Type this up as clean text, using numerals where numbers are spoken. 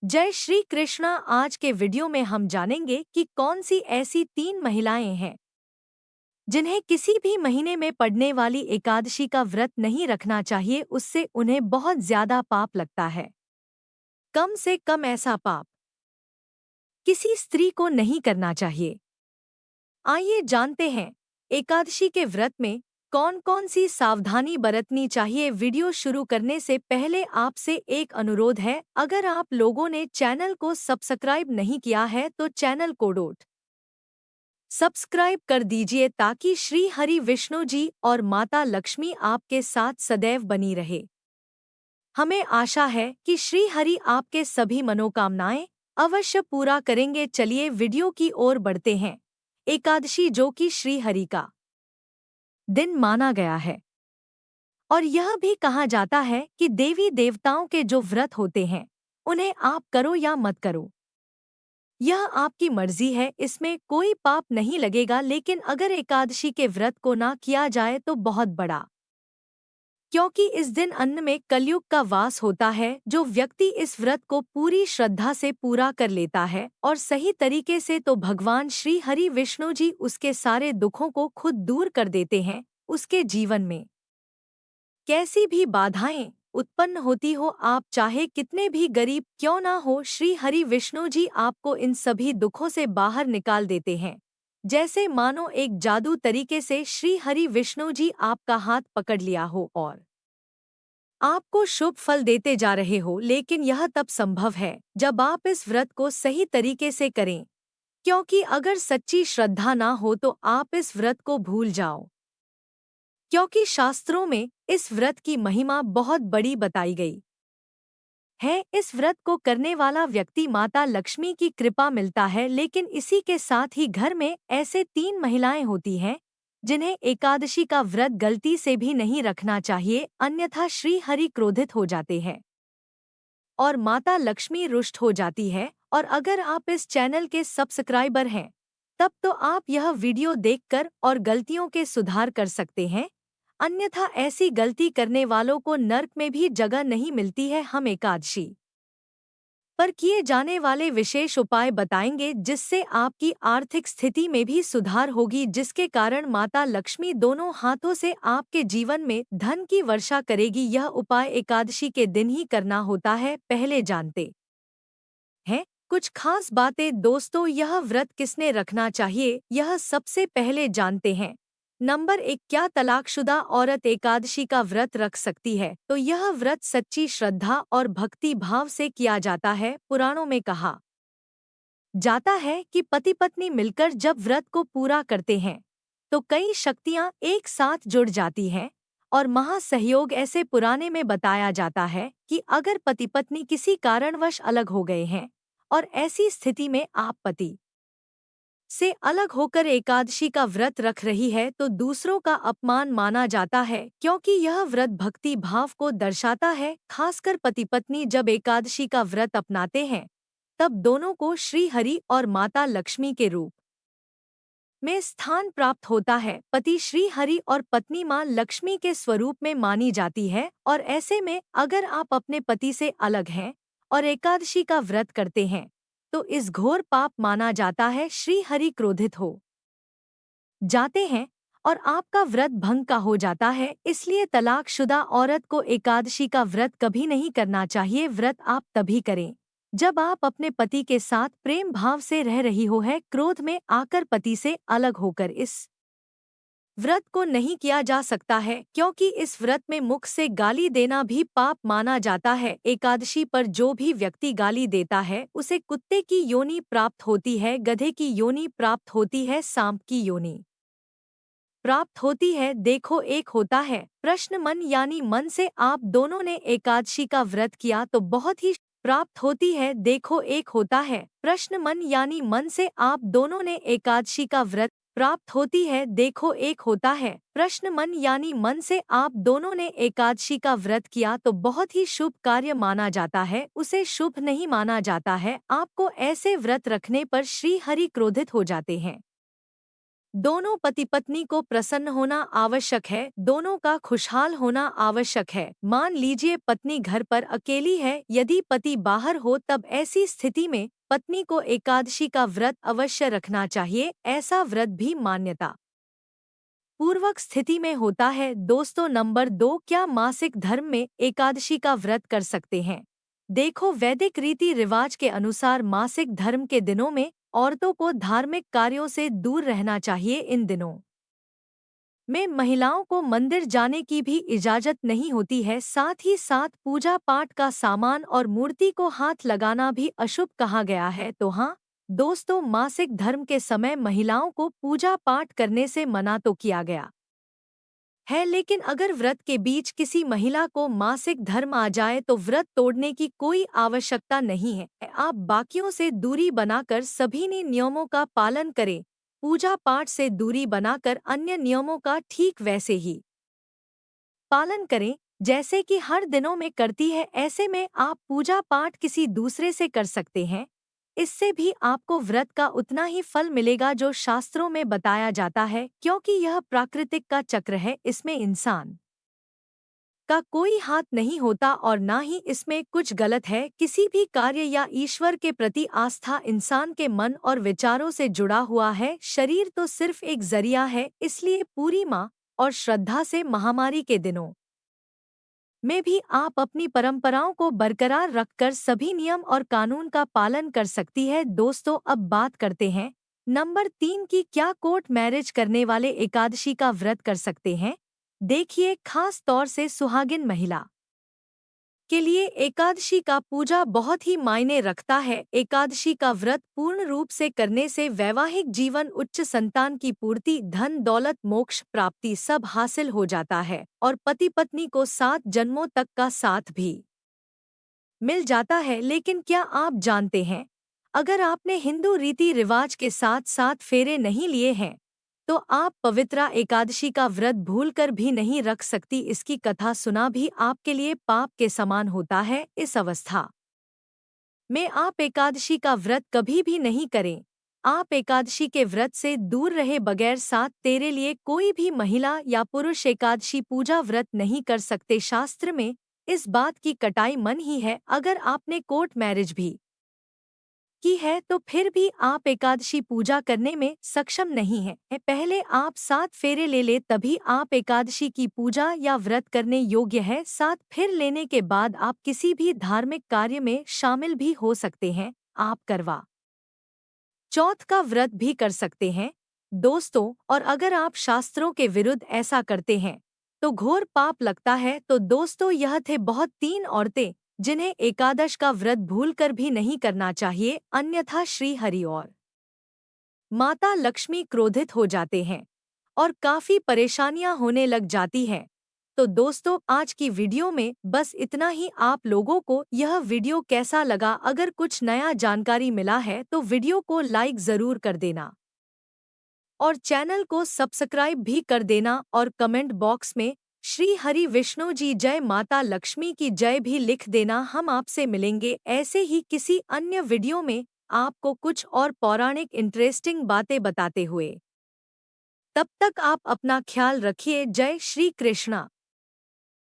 जय श्री कृष्णा। आज के वीडियो में हम जानेंगे कि कौन सी ऐसी 3 महिलाएं हैं जिन्हें किसी भी महीने में पड़ने वाली एकादशी का व्रत नहीं रखना चाहिए, उससे उन्हें बहुत ज्यादा पाप लगता है। कम से कम ऐसा पाप किसी स्त्री को नहीं करना चाहिए। आइए जानते हैं एकादशी के व्रत में कौन कौन सी सावधानी बरतनी चाहिए। वीडियो शुरू करने से पहले आपसे एक अनुरोध है, अगर आप लोगों ने चैनल को सब्सक्राइब नहीं किया है तो चैनल को सब्सक्राइब कर दीजिए ताकि श्री हरि विष्णु जी और माता लक्ष्मी आपके साथ सदैव बनी रहे। हमें आशा है कि श्री हरि आपके सभी मनोकामनाएं अवश्य पूरा करेंगे। चलिए वीडियो की ओर बढ़ते हैं। एकादशी, जो कि श्री हरि का दिन माना गया है, और यह भी कहा जाता है कि देवी देवताओं के जो व्रत होते हैं उन्हें आप करो या मत करो, यह आपकी मर्जी है, इसमें कोई पाप नहीं लगेगा। लेकिन अगर एकादशी के व्रत को ना किया जाए तो बहुत बड़ा, क्योंकि इस दिन अन्न में कलयुग का वास होता है। जो व्यक्ति इस व्रत को पूरी श्रद्धा से पूरा कर लेता है और सही तरीके से, तो भगवान श्री हरि विष्णु जी उसके सारे दुखों को खुद दूर कर देते हैं। उसके जीवन में कैसी भी बाधाएं उत्पन्न होती हो, आप चाहे कितने भी गरीब क्यों ना हो, श्री हरि विष्णु जी आपको इन सभी दुखों से बाहर निकाल देते हैं। जैसे मानो एक जादू तरीके से श्री हरि विष्णु जी आपका हाथ पकड़ लिया हो और आपको शुभ फल देते जा रहे हो। लेकिन यह तब संभव है जब आप इस व्रत को सही तरीके से करें, क्योंकि अगर सच्ची श्रद्धा ना हो तो आप इस व्रत को भूल जाओ, क्योंकि शास्त्रों में इस व्रत की महिमा बहुत बड़ी बताई गई है। इस व्रत को करने वाला व्यक्ति माता लक्ष्मी की कृपा मिलता है। लेकिन इसी के साथ ही घर में ऐसे 3 महिलाएं होती हैं जिन्हें एकादशी का व्रत गलती से भी नहीं रखना चाहिए, अन्यथा श्री हरि क्रोधित हो जाते हैं और माता लक्ष्मी रुष्ट हो जाती है। और अगर आप इस चैनल के सब्सक्राइबर हैं तब तो आप यह वीडियो देखकर और गलतियों के सुधार कर सकते हैं, अन्यथा ऐसी गलती करने वालों को नर्क में भी जगह नहीं मिलती है। हम एकादशी पर किए जाने वाले विशेष उपाय बताएंगे जिससे आपकी आर्थिक स्थिति में भी सुधार होगी, जिसके कारण माता लक्ष्मी दोनों हाथों से आपके जीवन में धन की वर्षा करेगी। यह उपाय एकादशी के दिन ही करना होता है। पहले जानते हैं कुछ खास बातें। दोस्तों, यह व्रत किसने रखना चाहिए, यह सबसे पहले जानते हैं। नंबर 1, क्या तलाकशुदा औरत एकादशी का व्रत रख सकती है? तो यह व्रत सच्ची श्रद्धा और भक्ति भाव से किया जाता है। पुराणों में कहा जाता है कि पति पत्नी मिलकर जब व्रत को पूरा करते हैं तो कई शक्तियां एक साथ जुड़ जाती हैं और महासहयोग। ऐसे पुराने में बताया जाता है कि अगर पति पत्नी किसी कारणवश अलग हो गए हैं और ऐसी स्थिति में आप पति से अलग होकर एकादशी का व्रत रख रही है तो दूसरों का अपमान माना जाता है, क्योंकि यह व्रत भक्ति भाव को दर्शाता है। खासकर पति पत्नी जब एकादशी का व्रत अपनाते हैं तब दोनों को श्री हरि और माता लक्ष्मी के रूप में स्थान प्राप्त होता है। पति श्री हरि और पत्नी मां लक्ष्मी के स्वरूप में मानी जाती है। और ऐसे में अगर आप अपने पति से अलग हैं और एकादशी का व्रत करते हैं तो इस घोर पाप माना जाता है। श्री हरि क्रोधित हो जाते हैं और आपका व्रत भंग का हो जाता है। इसलिए तलाकशुदा औरत को एकादशी का व्रत कभी नहीं करना चाहिए। व्रत आप तभी करें जब आप अपने पति के साथ प्रेम भाव से रह रही हो है। क्रोध में आकर पति से अलग होकर इस व्रत को नहीं किया जा सकता है, क्योंकि इस व्रत में मुख से गाली देना भी पाप माना जाता है। एकादशी पर जो भी व्यक्ति गाली देता है उसे कुत्ते की योनि प्राप्त होती है, गधे की योनि प्राप्त होती है, सांप की योनि प्राप्त होती है। देखो, एक होता है प्रश्न मन, यानी मन से आप दोनों ने एकादशी का व्रत किया तो बहुत ही प्राप्त होती है। देखो, एक होता है प्रश्न मन, यानी मन से आप दोनों ने एकादशी का व्रत प्राप्त होती है। देखो, एक होता है प्रश्न मन, यानी मन से आप दोनों ने एकादशी का व्रत किया तो बहुत ही शुभ कार्य माना जाता है, उसे शुभ नहीं माना जाता है। आपको ऐसे व्रत रखने पर श्री हरि क्रोधित हो जाते हैं। दोनों पति पत्नी को प्रसन्न होना आवश्यक है, दोनों का खुशहाल होना आवश्यक है। मान लीजिए पत्नी घर पर अकेली है, यदि पति बाहर हो तब ऐसी स्थिति में पत्नी को एकादशी का व्रत अवश्य रखना चाहिए। ऐसा व्रत भी मान्यता पूर्वक स्थिति में होता है। दोस्तों, नंबर 2, क्या मासिक धर्म में एकादशी का व्रत कर सकते हैं? देखो, वैदिक रीति रिवाज के अनुसार मासिक धर्म के दिनों में औरतों को धार्मिक कार्यों से दूर रहना चाहिए। इन दिनों में महिलाओं को मंदिर जाने की भी इजाजत नहीं होती है। साथ ही साथ पूजा पाठ का सामान और मूर्ति को हाथ लगाना भी अशुभ कहा गया है। तो हाँ दोस्तों, मासिक धर्म के समय महिलाओं को पूजा पाठ करने से मना तो किया गया है, लेकिन अगर व्रत के बीच किसी महिला को मासिक धर्म आ जाए तो व्रत तोड़ने की कोई आवश्यकता नहीं है। आप बाकियों से दूरी बनाकर सभी नियमों का पालन करें। पूजा पाठ से दूरी बनाकर अन्य नियमों का ठीक वैसे ही पालन करें जैसे कि हर दिनों में करती है। ऐसे में आप पूजा पाठ किसी दूसरे से कर सकते हैं। इससे भी आपको व्रत का उतना ही फल मिलेगा जो शास्त्रों में बताया जाता है, क्योंकि यह प्राकृतिक का चक्र है। इसमें इंसान का कोई हाथ नहीं होता और ना ही इसमें कुछ गलत है। किसी भी कार्य या ईश्वर के प्रति आस्था इंसान के मन और विचारों से जुड़ा हुआ है। शरीर तो सिर्फ एक जरिया है। इसलिए पूरी माँ और श्रद्धा से महामारी के दिनों में भी आप अपनी परंपराओं को बरकरार रखकर सभी नियम और कानून का पालन कर सकती है। दोस्तों, अब बात करते हैं नंबर 3 की, क्या कोर्ट मैरिज करने वाले एकादशी का व्रत कर सकते हैं? देखिए, खास तौर से सुहागिन महिला के लिए एकादशी का पूजा बहुत ही मायने रखता है। एकादशी का व्रत पूर्ण रूप से करने से वैवाहिक जीवन, उच्च संतान की पूर्ति, धन दौलत, मोक्ष प्राप्ति सब हासिल हो जाता है और पति पत्नी को 7 जन्मों तक का साथ भी मिल जाता है। लेकिन क्या आप जानते हैं, अगर आपने हिंदू रीति रिवाज के साथ साथ फेरे नहीं लिए हैं तो आप पवित्रा एकादशी का व्रत भूलकर भी नहीं रख सकती। इसकी कथा सुना भी आपके लिए पाप के समान होता है। इस अवस्था में आप एकादशी का व्रत कभी भी नहीं करें। आप एकादशी के व्रत से दूर रहे बगैर 7 तेरे लिए कोई भी महिला या पुरुष एकादशी पूजा व्रत नहीं कर सकते। शास्त्र में इस बात की कटाई मन ही है। अगर आपने कोर्ट मैरिज भी की है तो फिर भी आप एकादशी पूजा करने में सक्षम नहीं है। पहले आप 7 फेरे ले ले, तभी आप एकादशी की पूजा या व्रत करने योग्य है। 7 फेर लेने के बाद आप किसी भी धार्मिक कार्य में शामिल भी हो सकते हैं। आप करवा चौथ का व्रत भी कर सकते हैं। दोस्तों, और अगर आप शास्त्रों के विरुद्ध ऐसा करते हैं तो घोर पाप लगता है। तो दोस्तों, यह थे बहुत 3 औरतें जिन्हें एकादश का व्रत भूलकर भी नहीं करना चाहिए, अन्यथा श्री हरि और माता लक्ष्मी क्रोधित हो जाते हैं और काफी परेशानियां होने लग जाती हैं। तो दोस्तों, आज की वीडियो में बस इतना ही। आप लोगों को यह वीडियो कैसा लगा? अगर कुछ नया जानकारी मिला है तो वीडियो को लाइक जरूर कर देना और चैनल को सब्सक्राइब भी कर देना और कमेंट बॉक्स में श्री हरि विष्णु जी जय, माता लक्ष्मी की जय भी लिख देना। हम आपसे मिलेंगे ऐसे ही किसी अन्य वीडियो में, आपको कुछ और पौराणिक इंटरेस्टिंग बातें बताते हुए। तब तक आप अपना ख्याल रखिए। जय श्री कृष्णा।